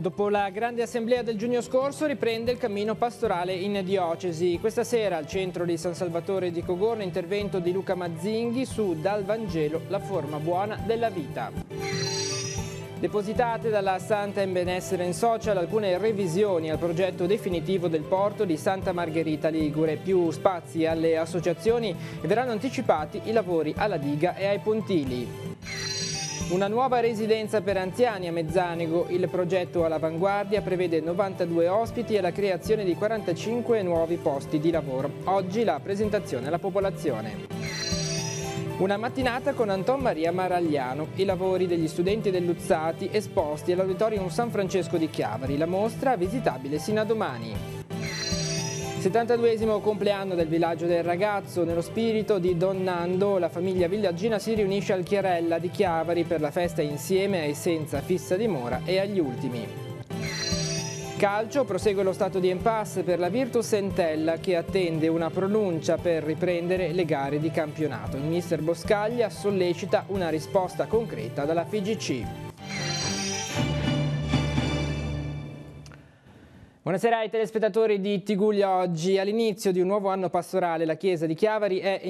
Dopo la grande assemblea del giugno scorso riprende il cammino pastorale in diocesi. Questa sera al centro di San Salvatore di Cogorno intervento di Luca Mazzinghi su Dal Vangelo, la forma buona della vita. Depositate dalla Santa in Benessere in Social alcune revisioni al progetto definitivo del porto di Santa Margherita Ligure, più spazi alle associazioni e verranno anticipati i lavori alla diga e ai pontili. Una nuova residenza per anziani a Mezzanego, il progetto all'avanguardia prevede 92 ospiti e la creazione di 45 nuovi posti di lavoro. Oggi la presentazione alla popolazione. Una mattinata con Anton Maria Maragliano, i lavori degli studenti del Luzzati esposti all'Auditorium San Francesco di Chiavari, la mostra visitabile sino a domani. 72esimo compleanno del Villaggio del Ragazzo. Nello spirito di Don Nando, la famiglia villaggina si riunisce al Chiarella di Chiavari per la festa insieme ai senza fissa dimora e agli ultimi. Calcio, prosegue lo stato di impasse per la Virtus Entella che attende una pronuncia per riprendere le gare di campionato. Il mister Boscaglia sollecita una risposta concreta dalla FIGC. Buonasera ai telespettatori di Tiguglia oggi. All'inizio di un nuovo anno pastorale la Chiesa di Chiavari è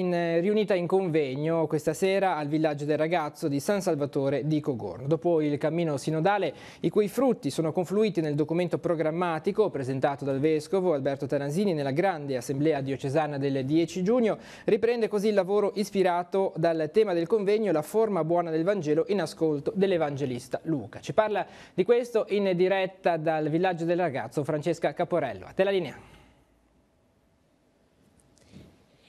riunita in convegno questa sera al Villaggio del Ragazzo di San Salvatore di Cogorno. Dopo il cammino sinodale, i cui frutti sono confluiti nel documento programmatico presentato dal Vescovo Alberto Tanasini nella grande assemblea diocesana del 10 giugno, riprende così il lavoro ispirato dal tema del convegno La forma buona del Vangelo in ascolto dell'Evangelista Luca. Ci parla di questo in diretta dal Villaggio del Ragazzo Francesca Caporello. A te la linea.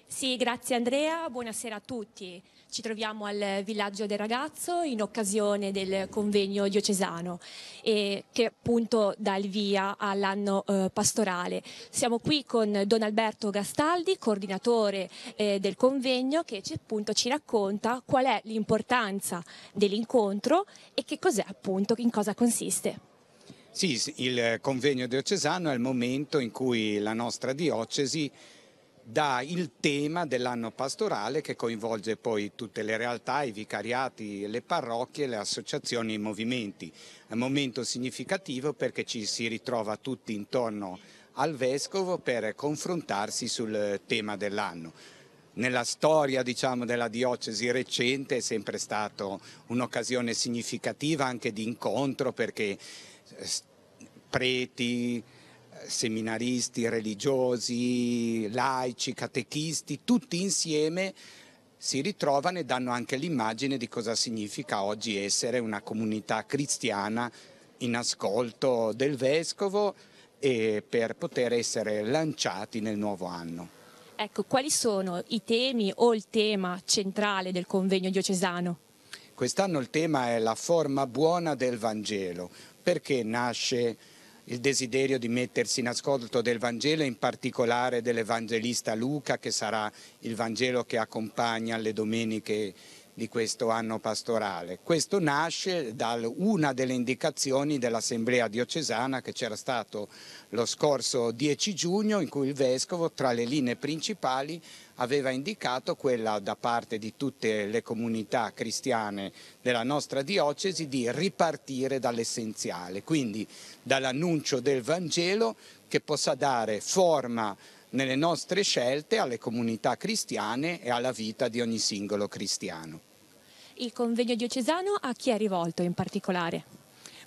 Sì, grazie Andrea, buonasera a tutti. Ci troviamo al Villaggio del Ragazzo in occasione del convegno diocesano che appunto dà il via all'anno pastorale. Siamo qui con Don Alberto Gastaldi, coordinatore del convegno, che appunto ci racconta qual è l'importanza dell'incontro e che cos'è appunto, in cosa consiste. Sì, il convegno diocesano è il momento in cui la nostra diocesi dà il tema dell'anno pastorale che coinvolge poi tutte le realtà, i vicariati, le parrocchie, le associazioni e i movimenti. È un momento significativo perché ci si ritrova tutti intorno al Vescovo per confrontarsi sul tema dell'anno. Nella storia, diciamo, della diocesi recente è sempre stata un'occasione significativa anche di incontro perché preti, seminaristi, religiosi, laici, catechisti, tutti insieme si ritrovano e danno anche l'immagine di cosa significa oggi essere una comunità cristiana in ascolto del Vescovo e per poter essere lanciati nel nuovo anno. Ecco, quali sono i temi o il tema centrale del convegno diocesano? Quest'anno il tema è la forma buona del Vangelo. Perché nasce il desiderio di mettersi in ascolto del Vangelo, in particolare dell'Evangelista Luca, che sarà il Vangelo che accompagna le domeniche di questo anno pastorale? Questo nasce da una delle indicazioni dell'Assemblea diocesana che c'era stato lo scorso 10 giugno, in cui il Vescovo, tra le linee principali, aveva indicato quella da parte di tutte le comunità cristiane della nostra diocesi di ripartire dall'essenziale, quindi dall'annuncio del Vangelo che possa dare forma nelle nostre scelte alle comunità cristiane e alla vita di ogni singolo cristiano. Il convegno diocesano a chi è rivolto in particolare?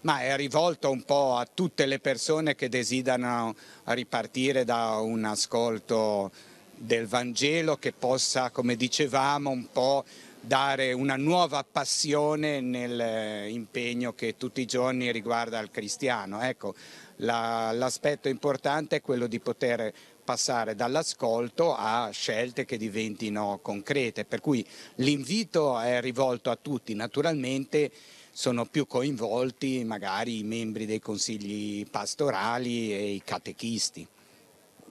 Ma è rivolto un po' a tutte le persone che desiderano ripartire da un ascolto del Vangelo che possa, come dicevamo, un po' dare una nuova passione nell'impegno che tutti i giorni riguarda il cristiano. Ecco, l'aspetto importante è quello di poter passare dall'ascolto a scelte che diventino concrete, per cui l'invito è rivolto a tutti. Naturalmente sono più coinvolti magari i membri dei consigli pastorali e i catechisti.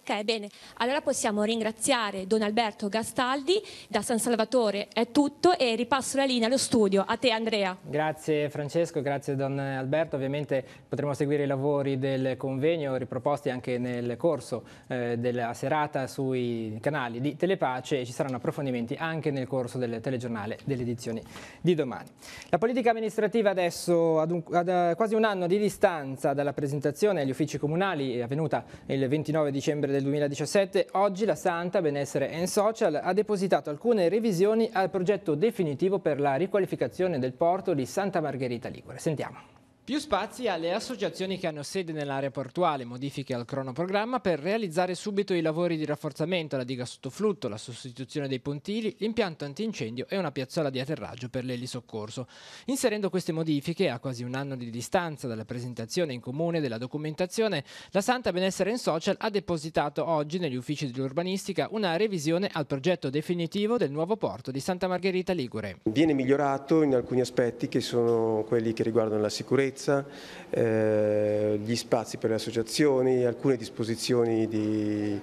Ok, bene. Allora possiamo ringraziare Don Alberto Gastaldi. Da San Salvatore è tutto e ripasso la linea allo studio. A te, Andrea. Grazie Francesco, grazie Don Alberto. Ovviamente potremo seguire i lavori del convegno riproposti anche nel corso della serata sui canali di Telepace, e ci saranno approfondimenti anche nel corso del telegiornale delle edizioni di domani. La politica amministrativa adesso, ad quasi un anno di distanza dalla presentazione agli uffici comunali, è avvenuta il 29 dicembre del 2017, oggi la Santa Benessere & Social ha depositato alcune revisioni al progetto definitivo per la riqualificazione del porto di Santa Margherita Ligure. Sentiamo. Più spazi alle associazioni che hanno sede nell'area portuale, modifiche al cronoprogramma per realizzare subito i lavori di rafforzamento, la diga sottoflutto, la sostituzione dei pontili, l'impianto antincendio e una piazzola di atterraggio per l'elisoccorso. Inserendo queste modifiche a quasi un anno di distanza dalla presentazione in comune della documentazione, la Santa Benessere & Social ha depositato oggi negli uffici dell'urbanistica una revisione al progetto definitivo del nuovo porto di Santa Margherita Ligure. Viene migliorato in alcuni aspetti che sono quelli che riguardano la sicurezza, gli spazi per le associazioni, alcune disposizioni di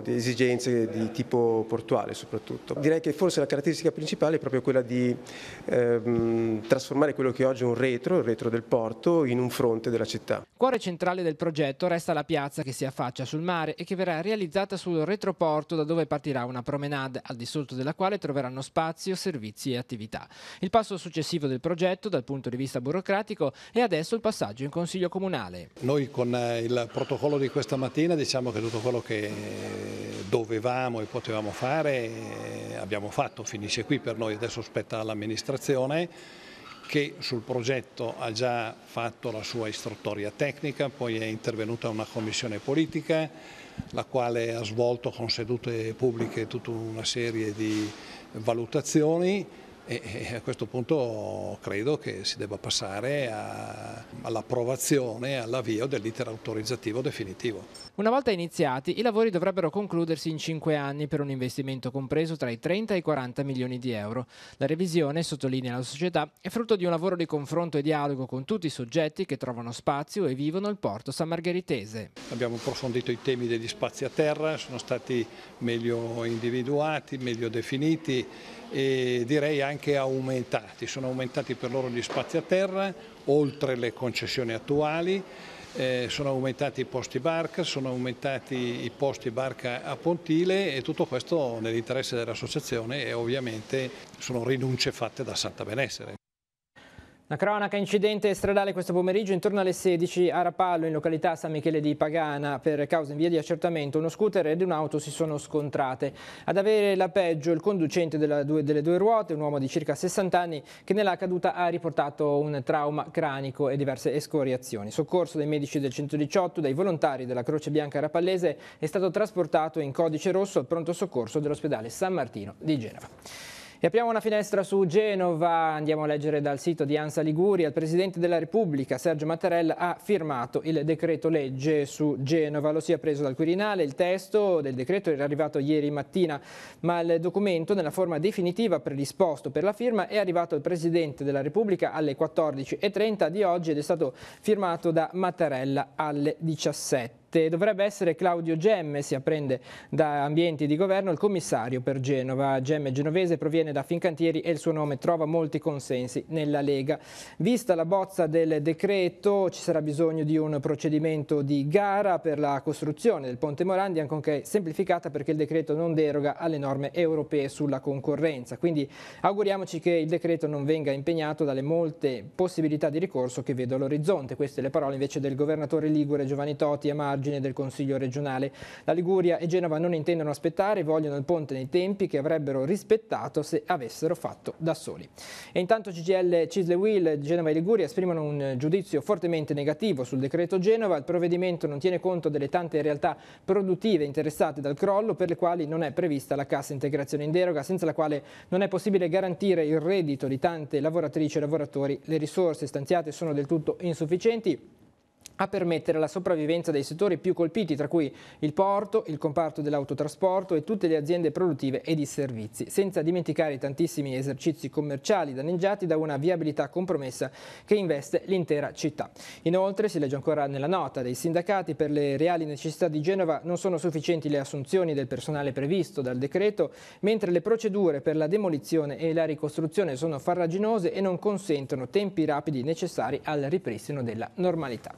esigenze di tipo portuale soprattutto. Direi che forse la caratteristica principale è proprio quella di trasformare quello che oggi è un retro, il retro del porto, in un fronte della città. Cuore centrale del progetto resta la piazza che si affaccia sul mare e che verrà realizzata sul retroporto, da dove partirà una promenade al di sotto della quale troveranno spazio, servizi e attività. Il passo successivo del progetto dal punto di vista burocratico è adesso il passaggio in Consiglio Comunale. Noi con il protocollo di questa mattina diciamo che tutto quello che dovevamo e potevamo fare abbiamo fatto, finisce qui per noi, adesso spetta all'amministrazione che sul progetto ha già fatto la sua istruttoria tecnica, poi è intervenuta una commissione politica la quale ha svolto con sedute pubbliche tutta una serie di valutazioni e a questo punto credo che si debba passare all'approvazione e all'avvio dell'iter autorizzativo definitivo. Una volta iniziati, i lavori dovrebbero concludersi in 5 anni per un investimento compreso tra i 30 e i 40 milioni di euro. La revisione, sottolinea la società, è frutto di un lavoro di confronto e dialogo con tutti i soggetti che trovano spazio e vivono il porto sammargheritese. Abbiamo approfondito i temi degli spazi a terra, sono stati meglio individuati, meglio definiti e direi anche aumentati. Sono aumentati per loro gli spazi a terra, oltre le concessioni attuali. Sono aumentati i posti barca, sono aumentati i posti barca a pontile e tutto questo nell'interesse dell'associazione e ovviamente sono rinunce fatte da Santa Benessere. La cronaca: incidente stradale questo pomeriggio intorno alle 16 a Rapallo, in località San Michele di Pagana. Per causa in via di accertamento uno scooter ed un'auto si sono scontrate. Ad avere la peggio il conducente delle due ruote, un uomo di circa 60 anni che nella caduta ha riportato un trauma cranico e diverse escoriazioni. Soccorso dai medici del 118, dai volontari della Croce Bianca Rapallese, è stato trasportato in codice rosso al pronto soccorso dell'ospedale San Martino di Genova. E apriamo una finestra su Genova, andiamo a leggere dal sito di ANSA Liguria. Il Presidente della Repubblica, Sergio Mattarella, ha firmato il decreto legge su Genova. Lo si è preso dal Quirinale, il testo del decreto era arrivato ieri mattina, ma il documento nella forma definitiva predisposto per la firma è arrivato al Presidente della Repubblica alle 14:30 di oggi ed è stato firmato da Mattarella alle 17. Dovrebbe essere Claudio Gemme, si apprende da ambienti di governo, il commissario per Genova. Gemme genovese, proviene da Fincantieri e il suo nome trova molti consensi nella Lega. Vista la bozza del decreto, ci sarà bisogno di un procedimento di gara per la costruzione del Ponte Morandi, ancorché semplificata perché il decreto non deroga alle norme europee sulla concorrenza. Quindi auguriamoci che il decreto non venga impegnato dalle molte possibilità di ricorso che vedo all'orizzonte. Queste le parole invece del governatore ligure Giovanni Toti a margine del Consiglio regionale. La Liguria e Genova non intendono aspettare, vogliono il ponte nei tempi che avrebbero rispettato se avessero fatto da soli. E intanto CGIL, CISL e UIL, Genova e Liguria esprimono un giudizio fortemente negativo sul decreto Genova. Il provvedimento non tiene conto delle tante realtà produttive interessate dal crollo, per le quali non è prevista la cassa integrazione in deroga, senza la quale non è possibile garantire il reddito di tante lavoratrici e lavoratori. Le risorse stanziate sono del tutto insufficienti. a permettere la sopravvivenza dei settori più colpiti, tra cui il porto, il comparto dell'autotrasporto e tutte le aziende produttive e di servizi, senza dimenticare i tantissimi esercizi commerciali danneggiati da una viabilità compromessa che investe l'intera città. Inoltre, si legge ancora nella nota dei sindacati, per le reali necessità di Genova non sono sufficienti le assunzioni del personale previsto dal decreto, mentre le procedure per la demolizione e la ricostruzione sono farraginose e non consentono tempi rapidi necessari al ripristino della normalità.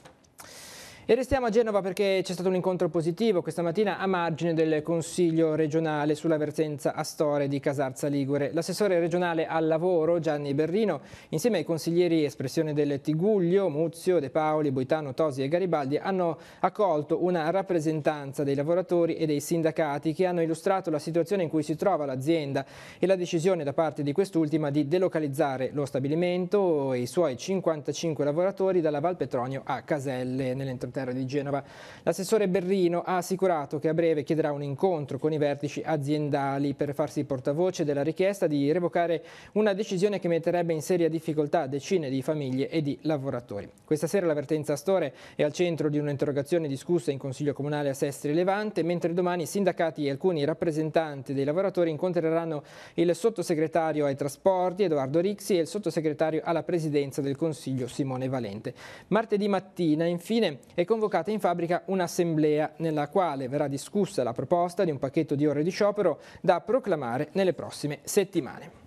E restiamo a Genova perché c'è stato un incontro positivo questa mattina a margine del Consiglio regionale sulla vertenza Astore di Casarza Ligure. L'assessore regionale al lavoro Gianni Berrino, insieme ai consiglieri espressione del Tigullio, Muzio, De Paoli, Boitano, Tosi e Garibaldi, hanno accolto una rappresentanza dei lavoratori e dei sindacati che hanno illustrato la situazione in cui si trova l'azienda e la decisione da parte di quest'ultima di delocalizzare lo stabilimento e i suoi 55 lavoratori dalla Val Petronio a Caselle, nell'entroterra di Genova. L'assessore Berrino ha assicurato che a breve chiederà un incontro con i vertici aziendali per farsi portavoce della richiesta di revocare una decisione che metterebbe in seria difficoltà decine di famiglie e di lavoratori. Questa sera la vertenza Astore è al centro di un'interrogazione discussa in Consiglio Comunale a Sestri Levante, mentre domani sindacati e alcuni rappresentanti dei lavoratori incontreranno il sottosegretario ai trasporti Edoardo Rixi e il sottosegretario alla presidenza del Consiglio Simone Valente. Martedì mattina, infine, è convocata in fabbrica un'assemblea nella quale verrà discussa la proposta di un pacchetto di ore di sciopero da proclamare nelle prossime settimane.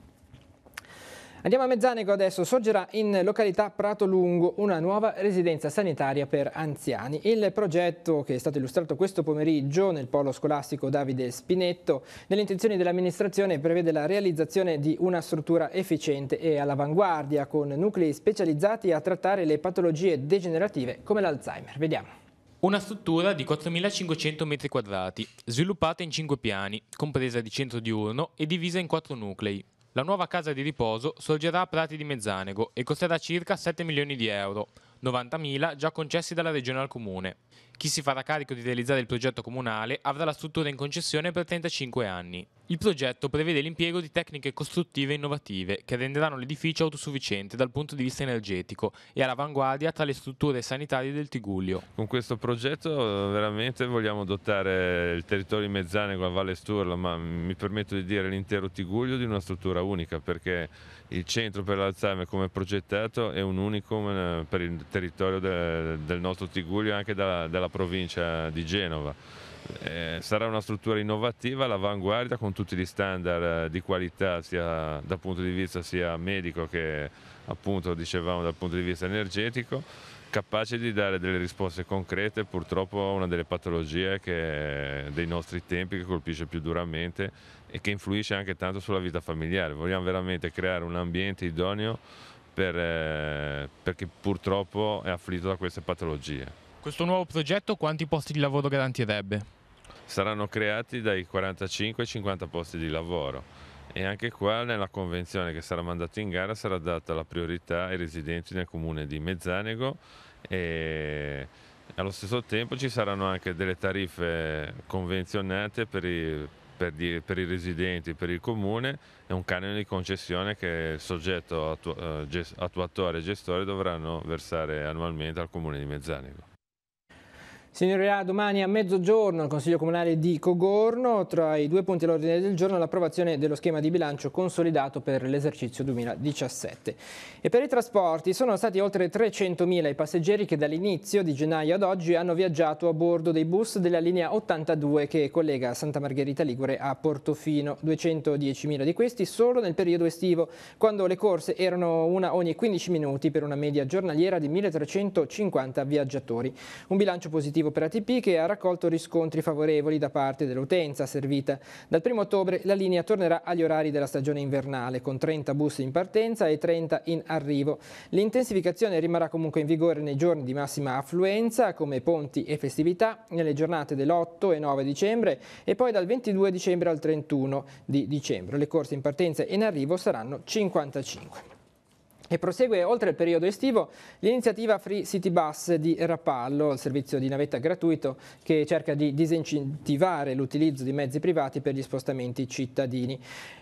Andiamo a Mezzanego adesso. Sorgerà in località Prato Lungo una nuova residenza sanitaria per anziani. Il progetto, che è stato illustrato questo pomeriggio nel polo scolastico Davide Spinetto, nelle intenzioni dell'amministrazione prevede la realizzazione di una struttura efficiente e all'avanguardia con nuclei specializzati a trattare le patologie degenerative come l'Alzheimer. Vediamo. Una struttura di 4.500 m², sviluppata in 5 piani, compresa di centro diurno e divisa in 4 nuclei. La nuova casa di riposo sorgerà a Prati di Mezzanego e costerà circa 7 milioni di euro, 90.000 già concessi dalla Regione al Comune. Chi si farà carico di realizzare il progetto comunale avrà la struttura in concessione per 35 anni. Il progetto prevede l'impiego di tecniche costruttive innovative che renderanno l'edificio autosufficiente dal punto di vista energetico e all'avanguardia tra le strutture sanitarie del Tigullio. Con questo progetto veramente vogliamo dotare il territorio di Mezzanego, la Valle Sturla, ma mi permetto di dire l'intero Tigullio, di una struttura unica, perché il centro per l'Alzheimer come progettato è un unicum per il territorio del nostro Tigullio e anche della provincia di Genova. Sarà una struttura innovativa, all'avanguardia, con tutti gli standard di qualità sia dal punto di vista sia medico che appunto dicevamo dal punto di vista energetico, capace di dare delle risposte concrete purtroppo a una delle patologie dei nostri tempi, che colpisce più duramente e che influisce anche tanto sulla vita familiare. Vogliamo veramente creare un ambiente idoneo perché purtroppo è afflitto da queste patologie. Questo nuovo progetto quanti posti di lavoro garantirebbe? Saranno creati dai 45 ai 50 posti di lavoro e anche qua nella convenzione che sarà mandata in gara sarà data la priorità ai residenti nel comune di Mezzanego e allo stesso tempo ci saranno anche delle tariffe convenzionate per i residenti, per il comune, e un canone di concessione che il soggetto attuatore e gestore dovranno versare annualmente al comune di Mezzanego. Signorirà domani a mezzogiorno al Consiglio Comunale di Cogorno, tra i 2 punti all'ordine del giorno, l'approvazione dello schema di bilancio consolidato per l'esercizio 2017. E per i trasporti sono stati oltre 300.000 i passeggeri che dall'inizio di gennaio ad oggi hanno viaggiato a bordo dei bus della linea 82 che collega Santa Margherita Ligure a Portofino. 210.000 di questi solo nel periodo estivo, quando le corse erano una ogni 15 minuti per una media giornaliera di 1.350 viaggiatori. Un bilancio positivo per ATP che ha raccolto riscontri favorevoli da parte dell'utenza servita. Dal 1° ottobre la linea tornerà agli orari della stagione invernale, con 30 bus in partenza e 30 in arrivo. L'intensificazione rimarrà comunque in vigore nei giorni di massima affluenza, come ponti e festività, nelle giornate dell'8 e 9 dicembre e poi dal 22 dicembre al 31 di dicembre. Le corse in partenza e in arrivo saranno 55. E prosegue oltre il periodo estivo l'iniziativa Free City Bus di Rapallo, il servizio di navetta gratuito che cerca di disincentivare l'utilizzo di mezzi privati per gli spostamenti cittadini.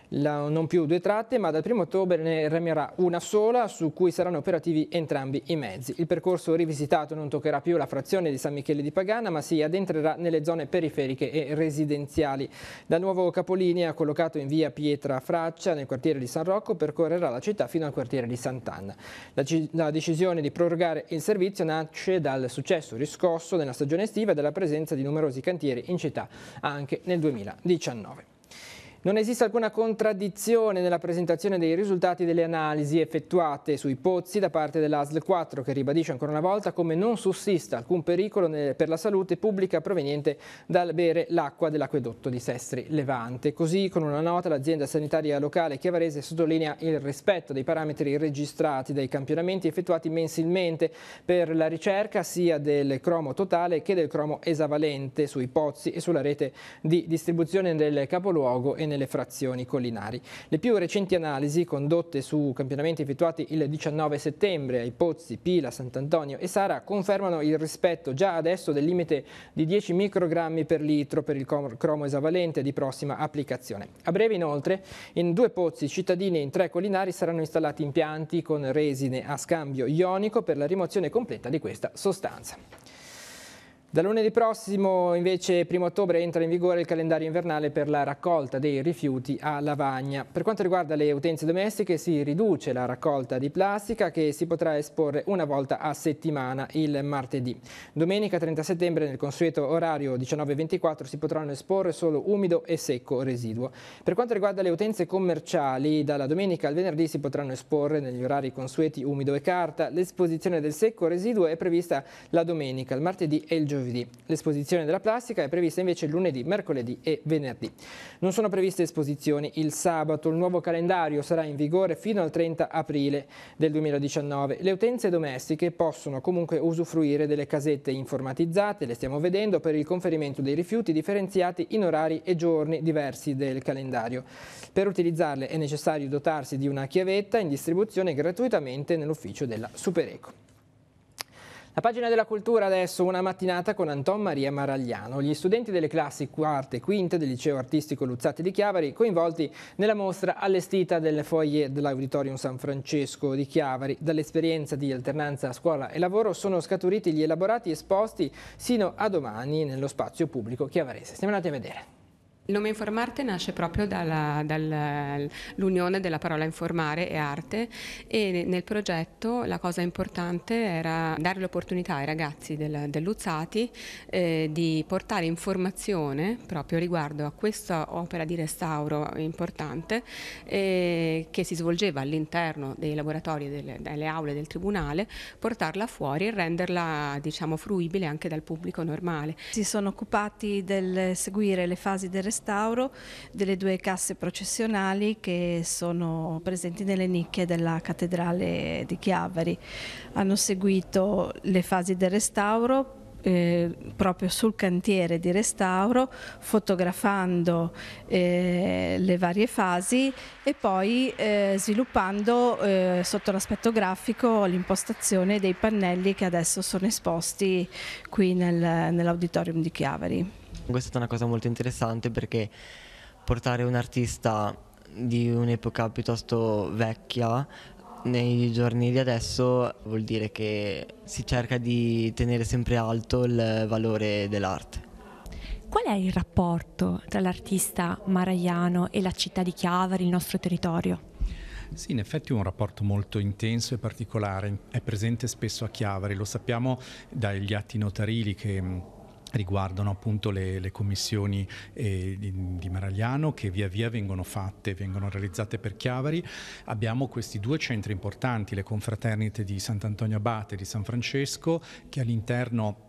non più 2 tratte, ma dal 1° ottobre ne ramerà una sola, su cui saranno operativi entrambi i mezzi. Il percorso rivisitato non toccherà più la frazione di San Michele di Pagana, ma si addentrerà nelle zone periferiche e residenziali. Dal nuovo capolinea, collocato in via Pietra Fraccia, nel quartiere di San Rocco, percorrerà la città fino al quartiere di Sant'Anna. La decisione di prorogare il servizio nasce dal successo riscosso nella stagione estiva e dalla presenza di numerosi cantieri in città anche nel 2019. Non esiste alcuna contraddizione nella presentazione dei risultati delle analisi effettuate sui pozzi da parte dell'ASL 4, che ribadisce ancora una volta come non sussista alcun pericolo per la salute pubblica proveniente dal bere l'acqua dell'acquedotto di Sestri Levante. Così, con una nota, l'azienda sanitaria locale chiavarese sottolinea il rispetto dei parametri registrati dai campionamenti effettuati mensilmente per la ricerca sia del cromo totale che del cromo esavalente sui pozzi e sulla rete di distribuzione del capoluogo e nelle frazioni collinari. Le più recenti analisi, condotte su campionamenti effettuati il 19 settembre ai pozzi Pila, Sant'Antonio e Sara, confermano il rispetto già adesso del limite di 10 microgrammi per litro per il cromo esavalente di prossima applicazione. A breve, inoltre, in 2 pozzi cittadini e in 3 collinari saranno installati impianti con resine a scambio ionico per la rimozione completa di questa sostanza. Da lunedì prossimo, invece, 1° ottobre, entra in vigore il calendario invernale per la raccolta dei rifiuti a lavagna. Per quanto riguarda le utenze domestiche, si riduce la raccolta di plastica, che si potrà esporre una volta a settimana, il martedì. Domenica 30 settembre, nel consueto orario 19:24, si potranno esporre solo umido e secco residuo. Per quanto riguarda le utenze commerciali, dalla domenica al venerdì si potranno esporre negli orari consueti umido e carta. L'esposizione del secco residuo è prevista la domenica, il martedì e il giovedì. L'esposizione della plastica è prevista invece lunedì, mercoledì e venerdì. Non sono previste esposizioni il sabato. Il nuovo calendario sarà in vigore fino al 30 aprile del 2019. Le utenze domestiche possono comunque usufruire delle casette informatizzate, le stiamo vedendo, per il conferimento dei rifiuti differenziati in orari e giorni diversi del calendario. Per utilizzarle è necessario dotarsi di una chiavetta in distribuzione gratuitamente nell'ufficio della Supereco. La pagina della cultura adesso, una mattinata con Anton Maria Maragliano. Gli studenti delle classi 4ª e 5ª del liceo artistico Luzzatti di Chiavari, coinvolti nella mostra allestita del foyer dell'Auditorium San Francesco di Chiavari. Dall'esperienza di alternanza scuola e lavoro sono scaturiti gli elaborati esposti sino a domani nello spazio pubblico chiavarese. Stiamo andati a vedere. Il nome Informarte nasce proprio dall'unione della parola informare e arte, e nel progetto la cosa importante era dare l'opportunità ai ragazzi del Luzzati di portare informazione proprio riguardo a questa opera di restauro importante che si svolgeva all'interno dei laboratori delle aule del Tribunale, portarla fuori e renderla, diciamo, fruibile anche dal pubblico normale. Si sono occupati del seguire le fasi del restauro delle 2 casse processionali che sono presenti nelle nicchie della cattedrale di Chiavari. Hanno seguito le fasi del restauro proprio sul cantiere di restauro, fotografando le varie fasi e poi sviluppando sotto l'aspetto grafico l'impostazione dei pannelli che adesso sono esposti qui nell'Auditorium di Chiavari. Questa è stata una cosa molto interessante, perché portare un artista di un'epoca piuttosto vecchia nei giorni di adesso vuol dire che si cerca di tenere sempre alto il valore dell'arte. Qual è il rapporto tra l'artista Maragliano e la città di Chiavari, il nostro territorio? Sì, in effetti è un rapporto molto intenso e particolare, è presente spesso a Chiavari, lo sappiamo dagli atti notarili che riguardano appunto le commissioni di Maragliano, che via via vengono realizzate per Chiavari. Abbiamo questi 2 centri importanti, le confraternite di Sant'Antonio Abate e di San Francesco, che all'interno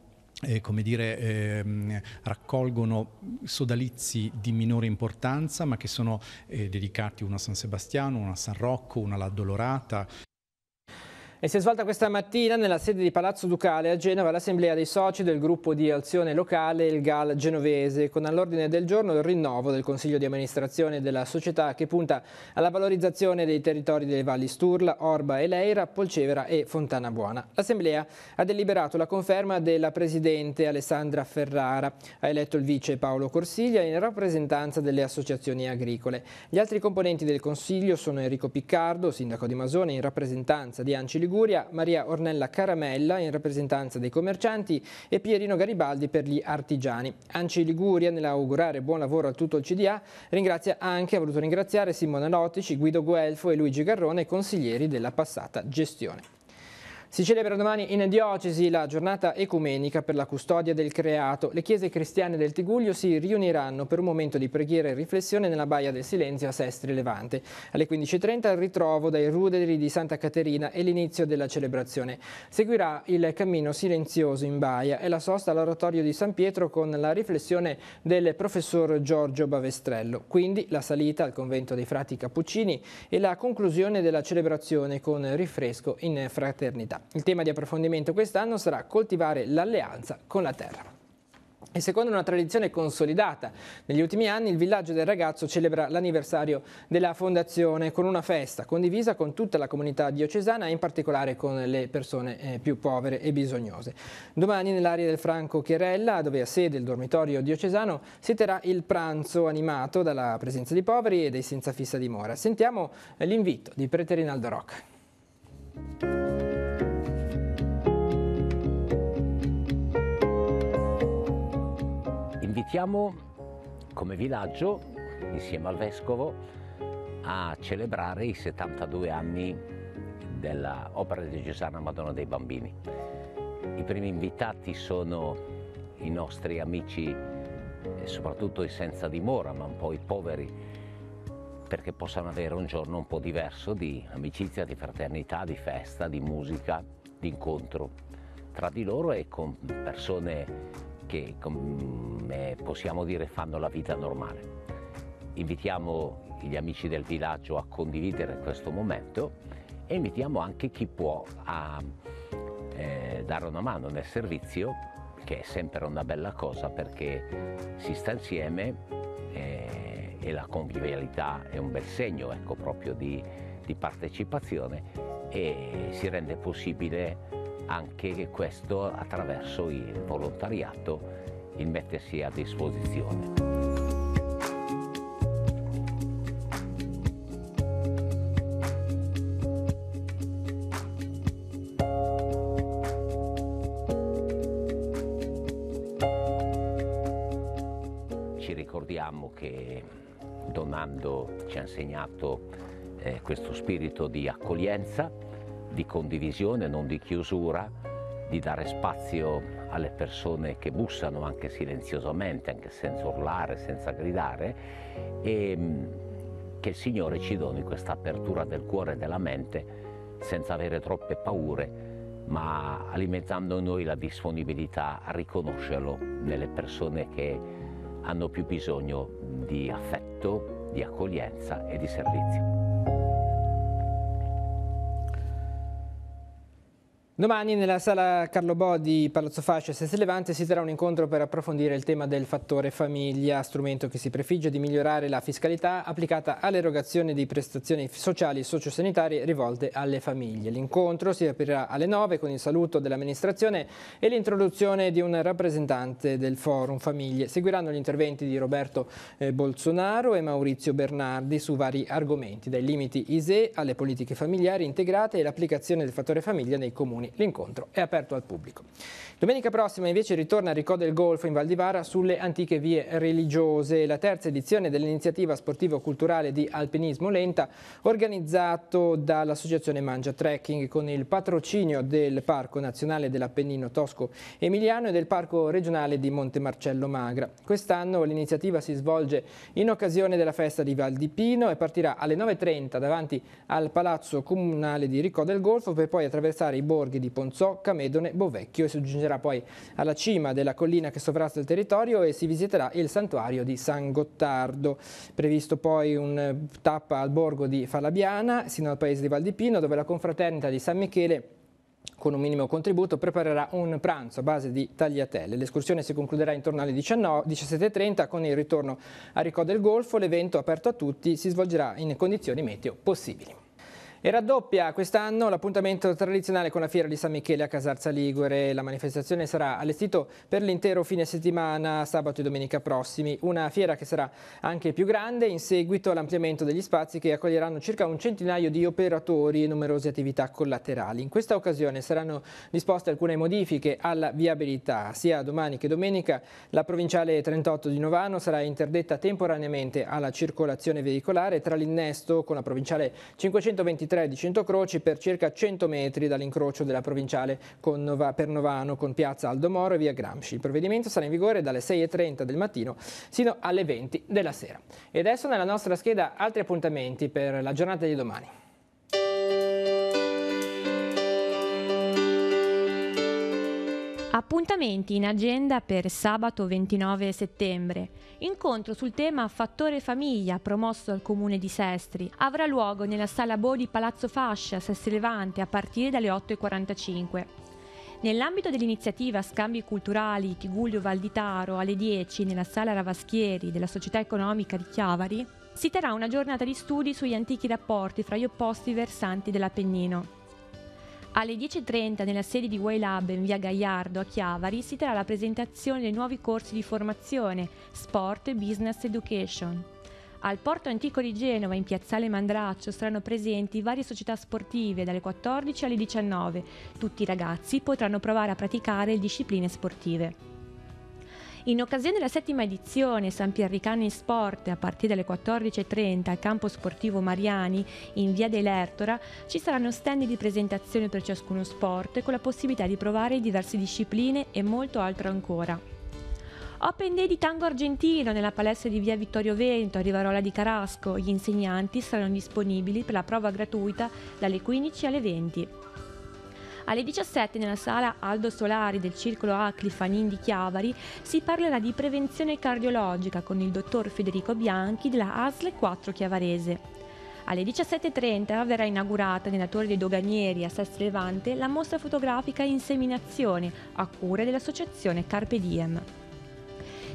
raccolgono sodalizi di minore importanza, ma che sono dedicati uno a San Sebastiano, uno a San Rocco, uno alla Addolorata. E si è svolta questa mattina nella sede di Palazzo Ducale a Genova l'assemblea dei soci del gruppo di azione locale il GAL genovese, con all'ordine del giorno il rinnovo del consiglio di amministrazione della società che punta alla valorizzazione dei territori delle valli Sturla, Orba e Leira, Polcevera e Fontana Buona. L'assemblea ha deliberato la conferma della presidente Alessandra Ferrara, ha eletto il vice Paolo Corsiglia in rappresentanza delle associazioni agricole. Gli altri componenti del consiglio sono Enrico Piccardo, sindaco di Masone in rappresentanza di Anci Liguria, Maria Ornella Caramella in rappresentanza dei commercianti e Pierino Garibaldi per gli artigiani. Anci Liguria, nell'augurare buon lavoro a tutto il CDA, ha voluto ringraziare Simona Lottici, Guido Guelfo e Luigi Garrone, consiglieri della passata gestione. Si celebra domani in diocesi la giornata ecumenica per la custodia del creato. Le chiese cristiane del Tigullio si riuniranno per un momento di preghiera e riflessione nella Baia del Silenzio a Sestri Levante. Alle 15:30 il ritrovo dai ruderi di Santa Caterina e l'inizio della celebrazione. Seguirà il cammino silenzioso in baia e la sosta all'oratorio di San Pietro con la riflessione del professor Giorgio Bavestrello. Quindi la salita al convento dei frati Cappuccini e la conclusione della celebrazione con rinfresco in fraternità. Il tema di approfondimento quest'anno sarà coltivare l'alleanza con la terra. E secondo una tradizione consolidata negli ultimi anni, il Villaggio del Ragazzo celebra l'anniversario della fondazione con una festa condivisa con tutta la comunità diocesana e in particolare con le persone più povere e bisognose. Domani nell'area del Franco Chiarella, dove ha sede il dormitorio diocesano, si terrà il pranzo animato dalla presenza di poveri e dei senza fissa dimora. Sentiamo l'invito di Prete Rinaldo Rocca. Invitiamo come villaggio, insieme al Vescovo, a celebrare i 72 anni dell'opera diocesana Madonna dei Bambini. I primi invitati sono i nostri amici, soprattutto i senza dimora, ma un po' i poveri, perché possano avere un giorno un po' diverso di amicizia, di fraternità, di festa, di musica, di incontro tra di loro e con persone che, come possiamo dire, fanno la vita normale. Invitiamo gli amici del villaggio a condividere questo momento e invitiamo anche chi può a dare una mano nel servizio, che è sempre una bella cosa perché si sta insieme e la convivialità è un bel segno, ecco, proprio di partecipazione, e si rende possibile anche questo attraverso il volontariato, il mettersi a disposizione. Ci ricordiamo che Don Nando ci ha insegnato questo spirito di accoglienza, di condivisione, non di chiusura, di dare spazio alle persone che bussano anche silenziosamente, anche senza urlare, senza gridare, e che il Signore ci doni questa apertura del cuore e della mente senza avere troppe paure, ma alimentando in noi la disponibilità a riconoscerlo nelle persone che hanno più bisogno di affetto, di accoglienza e di servizio. Domani nella sala Carlo Bo di Palazzo Fascia Sestri Levante si terrà un incontro per approfondire il tema del fattore famiglia, strumento che si prefigge di migliorare la fiscalità applicata all'erogazione di prestazioni sociali e sociosanitarie rivolte alle famiglie. L'incontro si aprirà alle 9 con il saluto dell'amministrazione e l'introduzione di un rappresentante del Forum Famiglie. Seguiranno gli interventi di Roberto Bolsonaro e Maurizio Bernardi su vari argomenti, dai limiti ISEE alle politiche familiari integrate e l'applicazione del fattore famiglia nei comuni. L'incontro è aperto al pubblico. Domenica prossima invece ritorna a Ricò del Golfo in Val di Vara sulle antiche vie religiose, la terza edizione dell'iniziativa sportivo-culturale di alpinismo lenta organizzato dall'associazione Mangia Trekking con il patrocinio del Parco Nazionale dell'Appennino Tosco-Emiliano e del Parco Regionale di Monte Marcello Magra. Quest'anno l'iniziativa si svolge in occasione della festa di Val di Pino e partirà alle 9:30 davanti al Palazzo Comunale di Ricò del Golfo per poi attraversare i borghi di Ponzò, Camedone, Bovecchio, e si giungerà poi alla cima della collina che sovrasta il territorio e si visiterà il santuario di San Gottardo. Previsto poi un tappa al borgo di Falabiana, sino al paese di Val di Pino, dove la confraternita di San Michele, con un minimo contributo, preparerà un pranzo a base di tagliatelle. L'escursione si concluderà intorno alle 17:30 con il ritorno a Ricò del Golfo. L'evento, aperto a tutti, si svolgerà in condizioni meteo possibili. E raddoppia quest'anno l'appuntamento tradizionale con la Fiera di San Michele a Casarza Ligure. La manifestazione sarà allestito per l'intero fine settimana, sabato e domenica prossimi. Una fiera che sarà anche più grande in seguito all'ampliamento degli spazi che accoglieranno circa un centinaio di operatori e numerose attività collaterali. In questa occasione saranno disposte alcune modifiche alla viabilità. Sia domani che domenica la provinciale 38 di Novano sarà interdetta temporaneamente alla circolazione veicolare tra l'innesto con la provinciale 523 di Centocroci per circa 100 metri dall'incrocio della provinciale per Novano con piazza Aldo Moro e via Gramsci. Il provvedimento sarà in vigore dalle 6:30 del mattino sino alle 20 della sera. E adesso nella nostra scheda altri appuntamenti per la giornata di domani. Appuntamenti in agenda per sabato 29 settembre. Incontro sul tema Fattore Famiglia promosso dal Comune di Sestri. Avrà luogo nella Sala Bo di Palazzo Fascia, Sestri Levante, a partire dalle 8:45. Nell'ambito dell'iniziativa Scambi Culturali Tigullio Val di Taro alle 10 nella Sala Ravaschieri della Società Economica di Chiavari, si terrà una giornata di studi sugli antichi rapporti fra gli opposti versanti dell'Appennino. Alle 10:30 nella sede di YLab in via Gaiardo a Chiavari si terrà la presentazione dei nuovi corsi di formazione Sport e Business Education. Al Porto Antico di Genova in piazzale Mandraccio saranno presenti varie società sportive dalle 14 alle 19. Tutti i ragazzi potranno provare a praticare le discipline sportive. In occasione della 7ª edizione San Pierricani Sport, a partire dalle 14:30 al campo sportivo Mariani in via dell'Ertora, ci saranno stand di presentazione per ciascuno sport con la possibilità di provare diverse discipline e molto altro ancora. Open Day di tango argentino nella palestra di via Vittorio Veneto a Rivarola di Carasco. Gli insegnanti saranno disponibili per la prova gratuita dalle 15 alle 20. Alle 17 nella sala Aldo Solari del Circolo Acli Fanin di Chiavari si parlerà di prevenzione cardiologica con il dottor Federico Bianchi della ASL 4 Chiavarese. Alle 17:30 verrà inaugurata nella Torre dei Doganieri a Sestri Levante la mostra fotografica Inseminazione a cura dell'associazione Carpe Diem.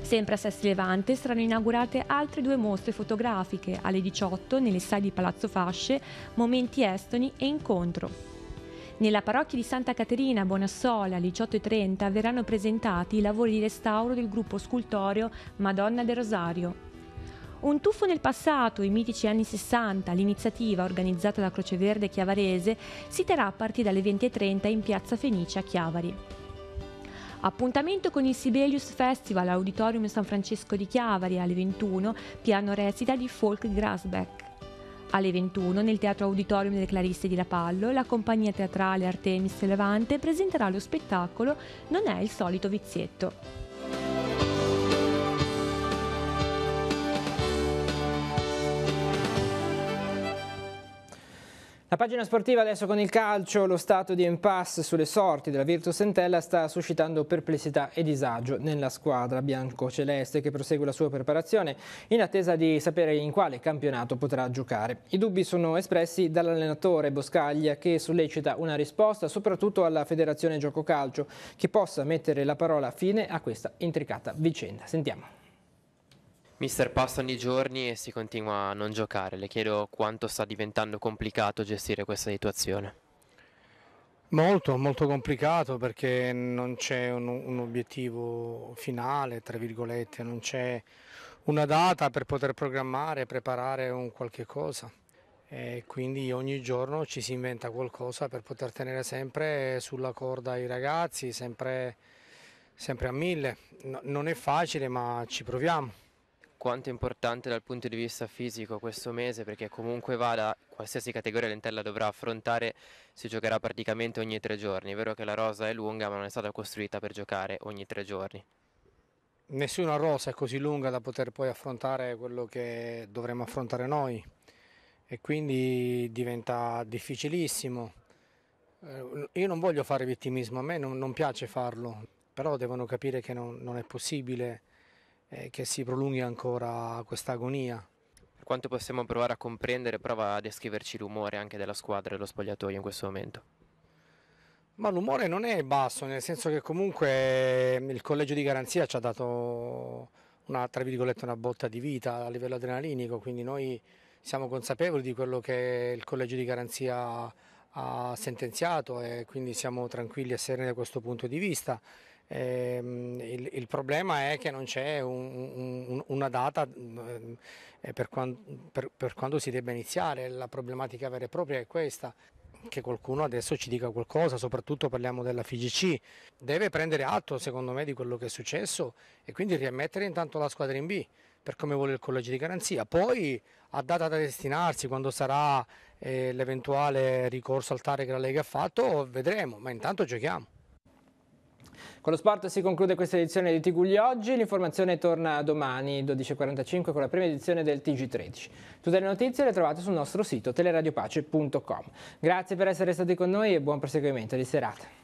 Sempre a Sestri Levante saranno inaugurate altre 2 mostre fotografiche alle 18 nelle sale di Palazzo Fasce, Momenti Estoni e Incontro. Nella parrocchia di Santa Caterina a Bonassola alle 18:30 verranno presentati i lavori di restauro del gruppo scultoreo Madonna del Rosario. Un tuffo nel passato, i mitici anni 60, l'iniziativa organizzata da Croce Verde Chiavarese si terrà a partire dalle 20:30 in piazza Fenice a Chiavari. Appuntamento con il Sibelius Festival Auditorium San Francesco di Chiavari alle 21, piano recita di Folk Grasbeck. Alle 21 nel Teatro Auditorium delle Clarisse di Rapallo la compagnia teatrale Artemis Levante presenterà lo spettacolo Non è il solito vizietto. La pagina sportiva adesso con il calcio. Lo stato di impasse sulle sorti della Virtus Entella sta suscitando perplessità e disagio nella squadra biancoceleste che prosegue la sua preparazione in attesa di sapere in quale campionato potrà giocare. I dubbi sono espressi dall'allenatore Boscaglia che sollecita una risposta soprattutto alla Federazione Gioco Calcio che possa mettere la parola fine a questa intricata vicenda. Sentiamo. Mister, passano i giorni e si continua a non giocare. Le chiedo quanto sta diventando complicato gestire questa situazione. Molto, molto complicato perché non c'è un obiettivo finale, tra virgolette, non c'è una data per poter programmare e preparare un qualche cosa. E quindi ogni giorno ci si inventa qualcosa per poter tenere sempre sulla corda i ragazzi, sempre a 1000. Non è facile, ma ci proviamo. Quanto è importante dal punto di vista fisico questo mese, perché comunque vada, qualsiasi categoria l'Entella dovrà affrontare, si giocherà praticamente ogni 3 giorni. È vero che la rosa è lunga, ma non è stata costruita per giocare ogni 3 giorni. Nessuna rosa è così lunga da poter poi affrontare quello che dovremo affrontare noi e quindi diventa difficilissimo. Io non voglio fare vittimismo, a me non piace farlo, però devono capire che non è possibile che si prolunghi ancora questa agonia. Per quanto possiamo provare a comprendere, prova a descriverci l'umore anche della squadra e dello spogliatoio in questo momento. Ma l'umore non è basso, nel senso che comunque il collegio di garanzia ci ha dato tra virgolette, una botta di vita a livello adrenalinico, quindi noi siamo consapevoli di quello che il collegio di garanzia ha sentenziato e quindi siamo tranquilli e sereni da questo punto di vista. Il problema è che non c'è una data per quando si debba iniziare. La problematica vera e propria è questa, che qualcuno adesso ci dica qualcosa, soprattutto parliamo della FIGC, deve prendere atto secondo me di quello che è successo e quindi riammettere intanto la squadra in B per come vuole il collegio di garanzia. Poi a data da destinarsi, quando sarà l'eventuale ricorso al TAR che la Lega ha fatto, vedremo, ma intanto giochiamo. Con lo sport si conclude questa edizione di TG oggi, l'informazione torna domani 12:45 con la prima edizione del TG13. Tutte le notizie le trovate sul nostro sito teleradiopace.com. Grazie per essere stati con noi e buon proseguimento di serata.